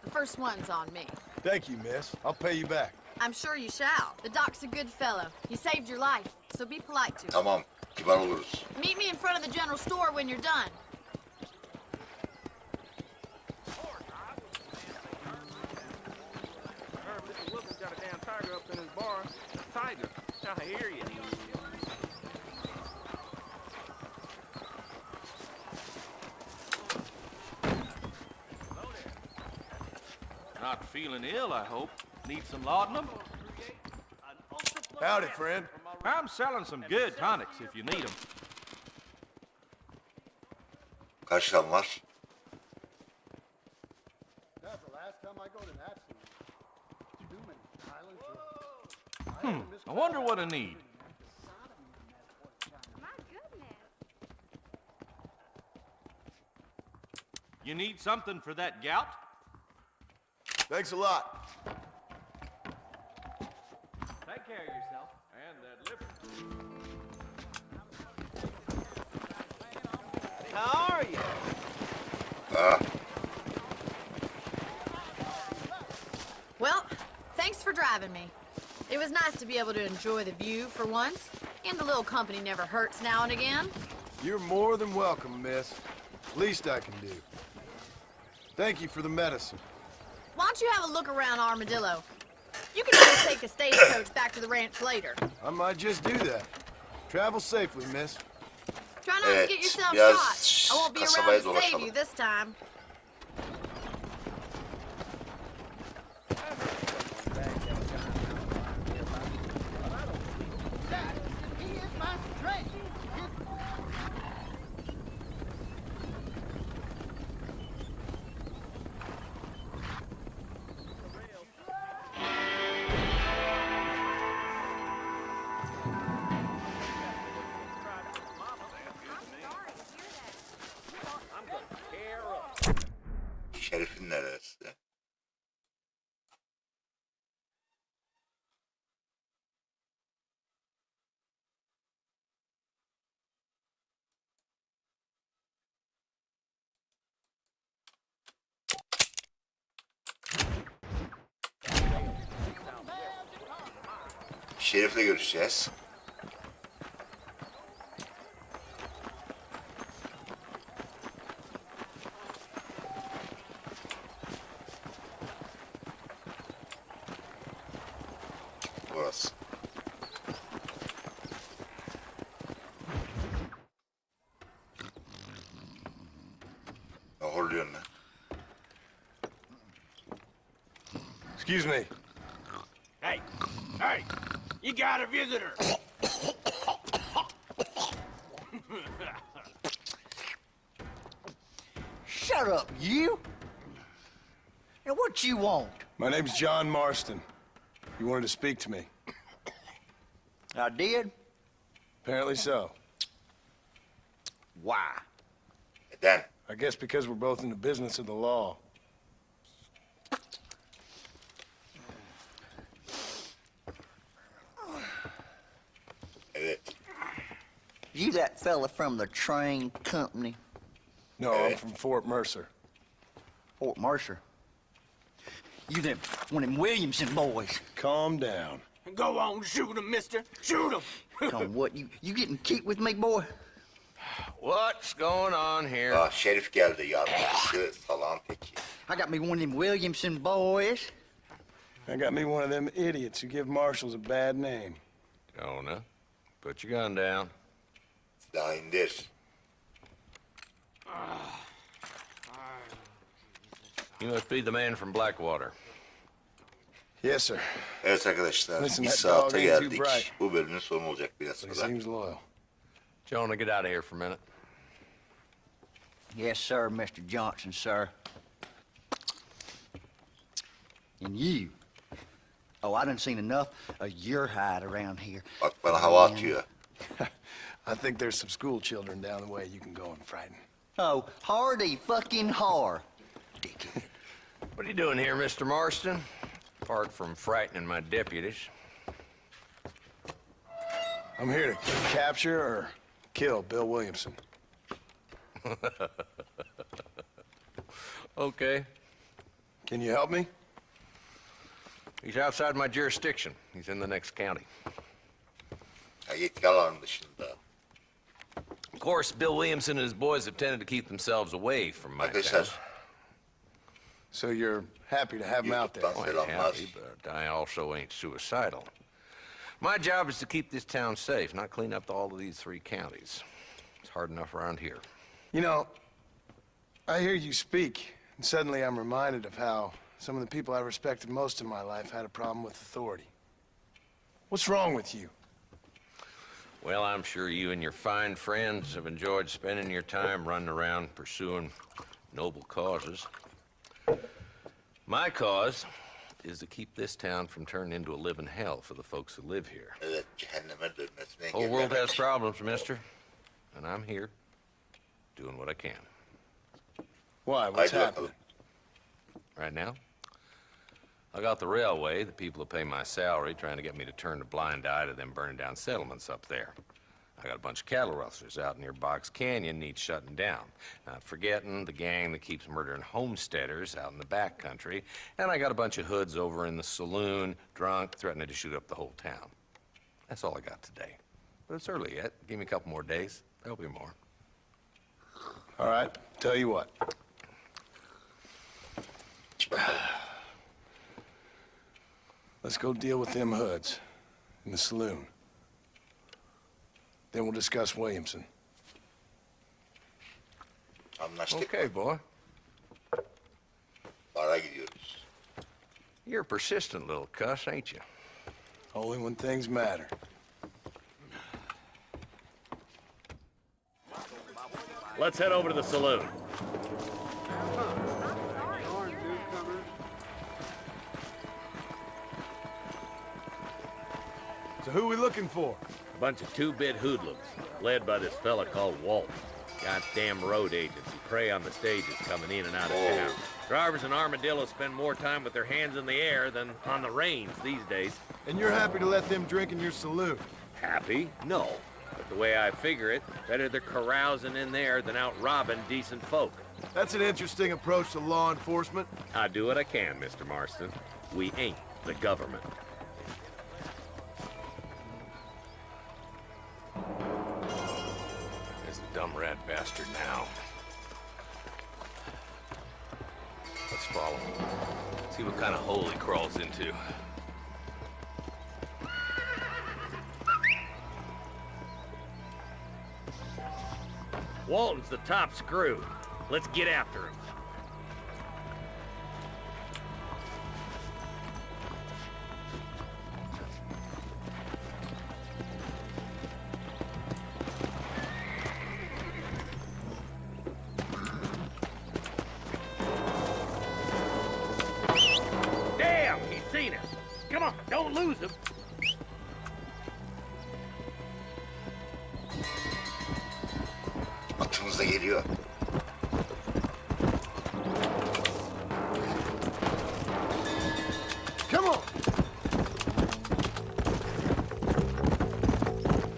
The first one's on me. Thank you, miss. I'll pay you back. I'm sure you shall. The doc's a good fellow. He saved your life, so be polite to him. Tamam, kibar oluruz. Meet me in front of the general store when you're done. Mr. Wilson's got a damn tiger up in his bar. Tiger, I hear you. Not feeling ill, I hope. Need some laudanum? Howdy, friend. I'm selling some good tonics if you need them. Kaç liram var? I wonder what I need. You need something for that gout? Thanks a lot. Take care of yourself. And that liver. How are you? Well, thanks for driving me. It was nice to be able to enjoy the view for once, and a little company never hurts now and again. You're more than welcome, miss. Least I can do. Thank you for the medicine. Why don't you have a look around Armadillo? You can always take a stagecoach back to the ranch later. I might just do that. Travel safely, miss. Try not to Evet, get yourself biraz shot. I won't be kasabaya around to save dolaşalım. you this time. Şerif'in neresi? Şerif'le görüşeceğiz. Burası. Ne horluyorsun lan? Excuse me. Hey, you got a visitor. Shut up, you! Now what you want? My name's John Marston. You wanted to speak to me. I did? Apparently so. Why? Neden? I guess because we're both in the business of the law. Evet. You that fella from the train company, No, I'm from Fort Mercer. Fort Mercer? You them, one of them Williamson boys. Calm down. Go on, shoot him, mister. Shoot him. Come, what, you getting kicked with me, boy? What's going on here? Aa, Şerif geldi yardımcısı falan peki. I got me one of them Williamson boys. I got me one of them idiots who give marshals a bad name. Jonah, put your gun down. Silahı indir. You must be the man from Blackwater. Yes, sir. Evet arkadaşlar, Listen, bir that saate dog ain't too geldik. bright. Bu bölümün sonu olacak biraz But he sonra. seems loyal. Jonah, get out of here for a minute. Yes, sir, Mr. Johnson, sir. And you. Oh, I done seen enough of your hide around here. Bak bana hava atıyor. I think there's some school children down the way you can go and frighten. Oh, hardy fucking har. Dickhead. What are you doing here, Mr. Marston? Apart from frightening my deputies. I'm here to capture or kill Bill Williamson. Okay. Can you help me? He's outside my jurisdiction. He's in the next county. Ha, yetki alanı dışında. Of course, Bill Williamson and his boys have tended to keep themselves away from my town. Arkadaşlar, So you're happy to have him out there? YouTube'dan Oh, I'm selamlar. happy, but I also ain't suicidal. My job is to keep this town safe, not clean up all of these 3 counties. It's hard enough around here. You know, I hear you speak, and suddenly I'm reminded of how some of the people I respected most in my life had a problem with authority. What's wrong with you? Well, I'm sure you and your fine friends have enjoyed spending your time running around pursuing noble causes. My cause is to keep this town from turning into a living hell for the folks who live here. Evet, cehenneme dönmesini The whole world has engellemek. problems, mister. And I'm here, doing what I can. Why? What's Haydi happening? bakalım. Right now, I got the railway, the people who pay my salary, trying to get me to turn a blind eye to them burning down settlements up there. I got a bunch of cattle rustlers out near Box Canyon needs shutting down. Not forgetting the gang that keeps murdering homesteaders out in the back country. And I got a bunch of hoods over in the saloon, drunk, threatening to shoot up the whole town. That's all I got today. But it's early yet. Give me a couple more days. There'll be more. All right, tell you what. Let's go deal with them hoods in the saloon. Then we'll discuss Williamson. Anlaştık Okay, mı? boy. Bara gidiyoruz. You're a persistent little cuss, ain't you? Only when things matter. Let's head over to the saloon. Darn newcomers. So who we looking for? A bunch of 2-bit hoodlums, led by this fella called Walt. Goddamn road agents who prey on the stages coming in and out of town. Drivers and armadillos spend more time with their hands in the air than on the reins these days. And you're happy to let them drink in your saloon? Happy? No. But the way I figure it, better they're carousing in there than out robbing decent folk. That's an interesting approach to law enforcement. I do what I can, Mr. Marston. We ain't the government. There's the dumb rat bastard now. Let's follow him. See what kind of hole he crawls into. Walton's the top screw. Let's get after him. Damn, he's seen us. Come on, don't lose him. Atımızda geliyor. Come on!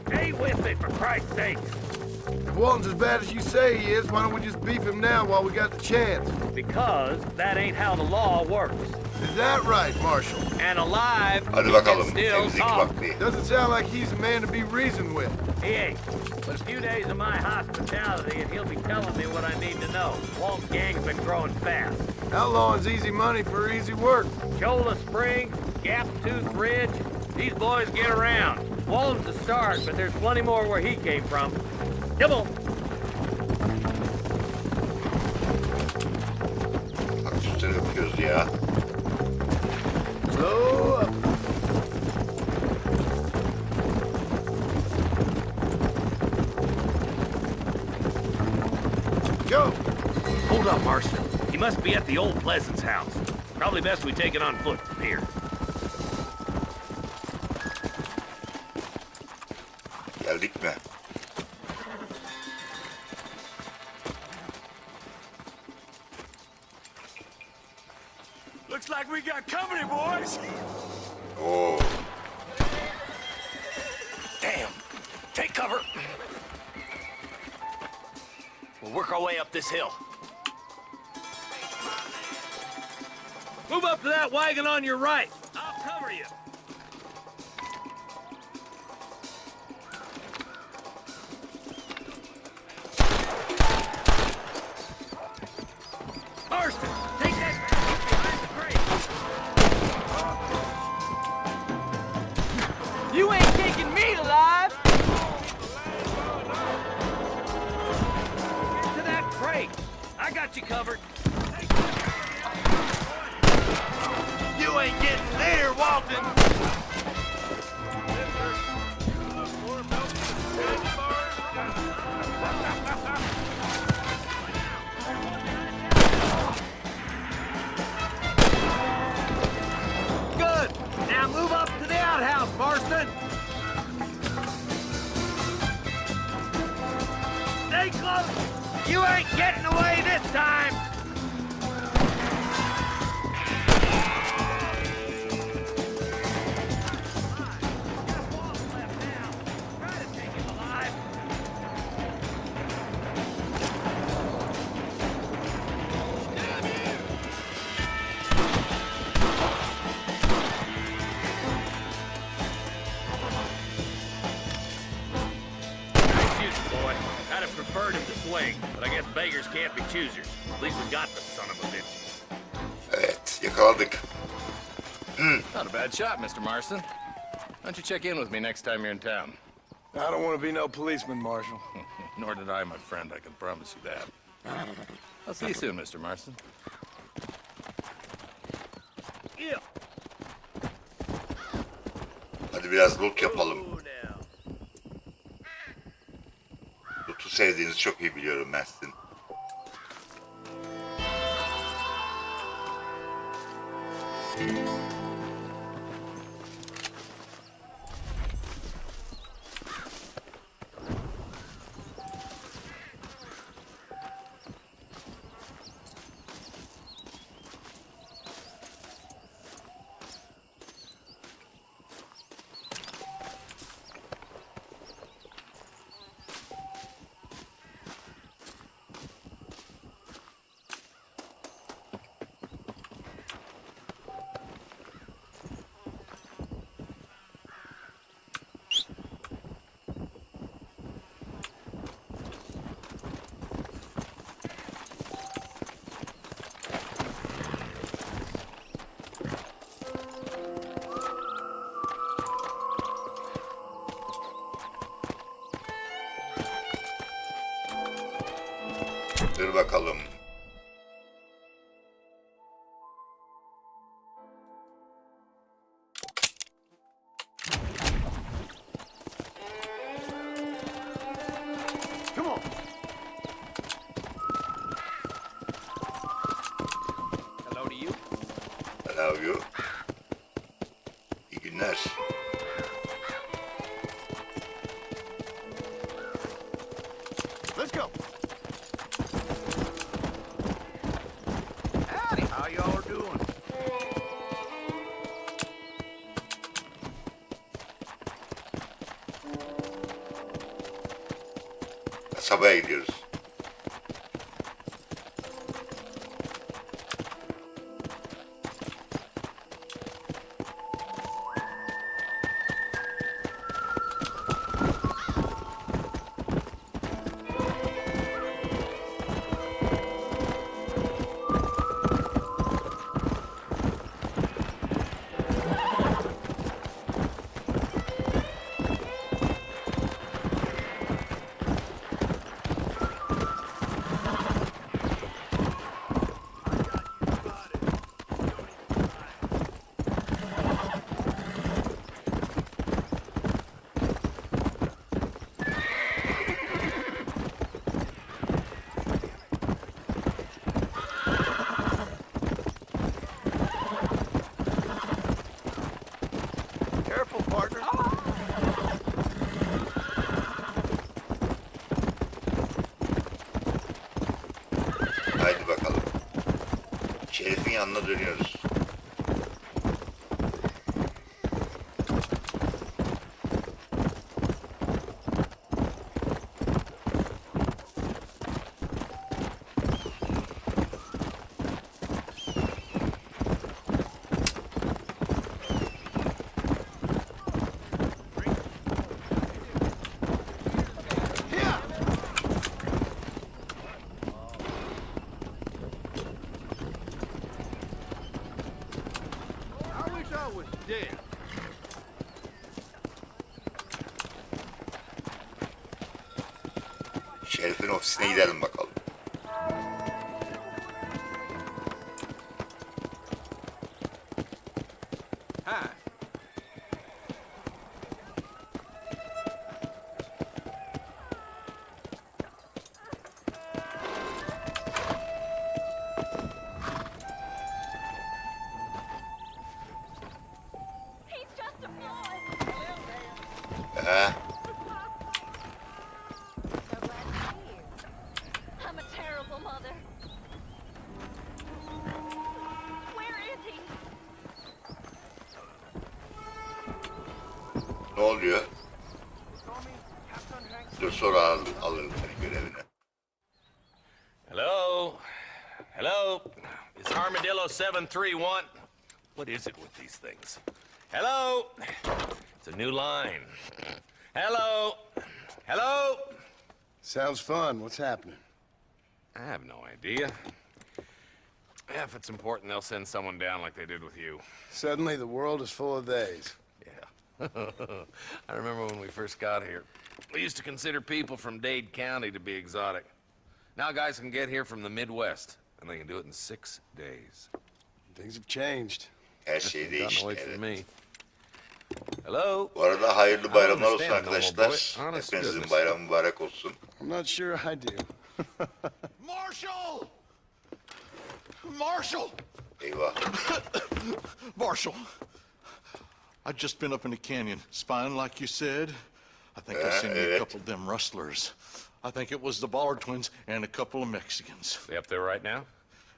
Stay with it, for Christ's sake. If Walton's as bad as you say he is, why don't we just beef him now while we got the chance? Because that ain't how the law works. Is that right, Marshal? And alive, Hadi he bakalım, can still temizlik talk. vakti. Doesn't sound like he's a man to be reasoned with. He ain't. But a few days of my hospitality and he'll be telling me what I need to know. Walt's gang's been growing fast. Outlawing's easy money for easy work. Cholla Spring, Gap Tooth Ridge, these boys get around. Walton's the start, but there's plenty more where he came from. Come on. Haksızlığı yapıyoruz ya. Slow up. Go! Hold up, Marston. He must be at the old Pleasance house. Probably best we take it on foot from here. Geldik mi? Looks like we got company, boys. Oo. Damn! Take cover! work our way up this hill. Move up to that wagon on your right. I'll cover you. Marston, take that behind the crate. You ain't taking me alive. Get to that crate. I got you covered. You ain't getting there, Walton! Good! Now move up to the outhouse, Marston! Stay close! You ain't getting away this time! Preferred him to swing, but I guess beggars can't be choosers. At least we got the son of a bitch. Evet, yakaladık. Not a bad shot, Mr. Marston. Why don't you check in with me next time you're in town? I don't want to be no policeman, Marshal. Nor did I, my friend. I can promise you that. I'll see you soon, Mr. Marston. Yeah. Hadi biraz loot yapalım. Loot'u sevdiğinizi çok iyi biliyorum ben sizin. Dur bakalım. Come on. Hello to you. Hello you. İyi günler. Let's go. Howdy, how y'all are doing? Kasabaya gidiyoruz. Haydi bakalım. Şerif'in yanına dönüyoruz. Şerif'in ofisine gidelim bakalım. Hi. I'm a terrible mother. Where is he? Ne oluyor? Dur sonra alırım seni görevine. Hello? Hello? Is Armadillo 731? What is it with these things? Hello? It's a new line. Hello? Hello? Sounds fun. What's happening? I have no idea. If it's important, they'll send someone down like they did with you. Suddenly the world is full of theys. Yeah. I remember when we first got here. We used to consider people from Dade County to be exotic. Now guys can get here from the Midwest, and they can do it in 6 days. Things have changed. Her şey değişti. Wait for Evet. me. Hello? Bu arada hayırlı bayramlar olsun understand, arkadaşlar. no more boy. Honest Hepinizin goodness. bayramı mübarek olsun. I'm not sure I do. Marshall! Marshall! Eyvah. Marshall! I've just been up in the canyon, spying like you said. I think I seen you a couple of them rustlers. I think it was the Ballard twins and a couple of Mexicans. They up there right now?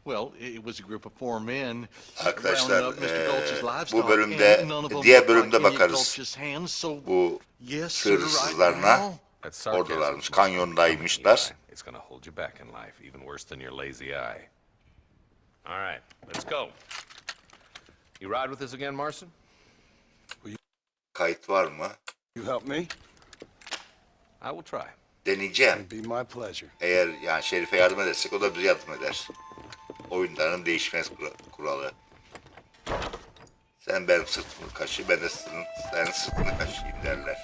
Well, it was a group of poor men Arkadaşlar, rounding up Mr. Gulch's bu livestock, bölümde, and none of them diğer looked bölümde like any of bakarız. Gulch's hands, so Bu yes, sir, right hırsızlarına now. That's sarcasm. oradalarmış, kanyondaymışlar. It's gonna hold you back in life, even worse than your lazy eye. All right, let's go. You ride with us again, Marston? Kayıt var mı? You help me? I will try. Deneyeceğim. It'd be my pleasure. Eğer yani Şerif'e yardım edersek o da bize yardım eder. Oyunların değişmez kuralı. Sen benim sırtımı kaşı, ben de senin sırtını kaşıyım derler.